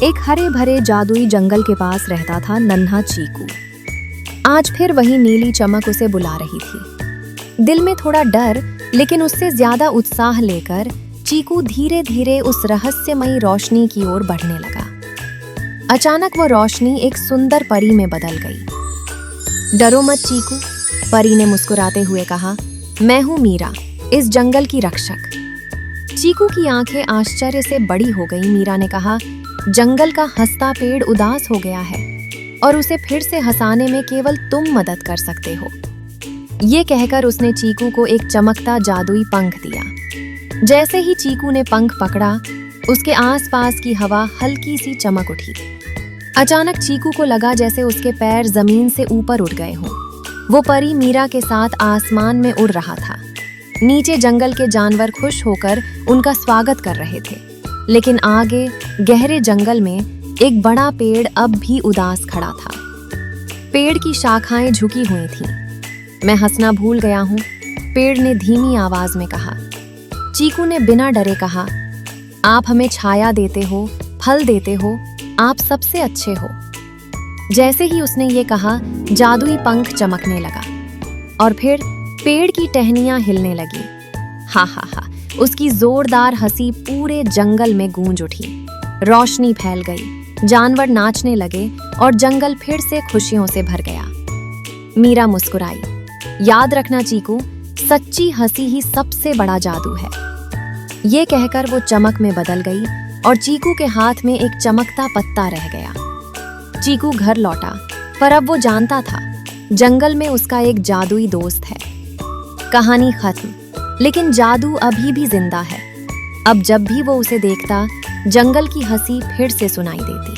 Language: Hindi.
एक हरे भरे जादुई जंगल के पास रहता था नन्हा चीकू। आज फिर वही नीली चमक उसे बुला रही थी। दिल में थोड़ा डर लेकिन उससे ज्यादा उत्साह लेकर चीकू धीरे धीरे उस रहस्यमयी रोशनी की ओर बढ़ने लगा। अचानक वो रोशनी एक सुंदर परी में बदल गई। डरो मत चीकू, परी ने मुस्कुराते हुए कहा, मैं हूँ मीरा, इस जंगल की रक्षक। चीकू की आंखें आश्चर्य से बड़ी हो गई। मीरा ने कहा, जंगल का हंसता पेड़ उदास हो गया है और उसे फिर से हंसाने में केवल तुम मदद कर सकते हो। ये कहकर उसने चीकू को एक चमकता जादुई पंख दिया। जैसे ही चीकू ने पंख पकड़ा, उसके आसपास की हवा हल्की सी चमक उठी। अचानक चीकू को लगा जैसे उसके पैर जमीन से ऊपर उठ गए हों। वो परी मीरा के साथ आसमान में उड़ रहा था। नीचे जंगल के जानवर खुश होकर उनका स्वागत कर रहे थे, लेकिन आगे गहरे जंगल में एक बड़ा पेड़ अब भी उदास खड़ा था। पेड़ की शाखाएं झुकी हुई थीं। मैं हंसना भूल गया हूँ, पेड़ ने धीमी आवाज में कहा। चीकू ने बिना डरे कहा, आप हमें छाया देते हो, फल देते हो, आप सबसे अच्छे हो। जैसे ही उसने ये कहा, जादुई पंख चमकने लगा और फिर पेड़ की टहनियां हिलने लगी। हा हा हा, उसकी जोरदार हंसी पूरे जंगल में गूंज उठी। रोशनी फैल गई, जानवर नाचने लगे और जंगल फिर से खुशियों से भर गया। मीरा मुस्कुराई। याद रखना चीकू, सच्ची हंसी ही सबसे बड़ा जादू है। ये कहकर वो चमक में बदल गई और चीकू के हाथ में एक चमकता पत्ता रह गया। चीकू घर लौटा, पर अब वो जानता था जंगल में उसका एक जादुई दोस्त है। कहानी खत्म, लेकिन जादू अभी भी जिंदा है। अब जब भी वो उसे देखता, जंगल की हंसी फिर से सुनाई देती।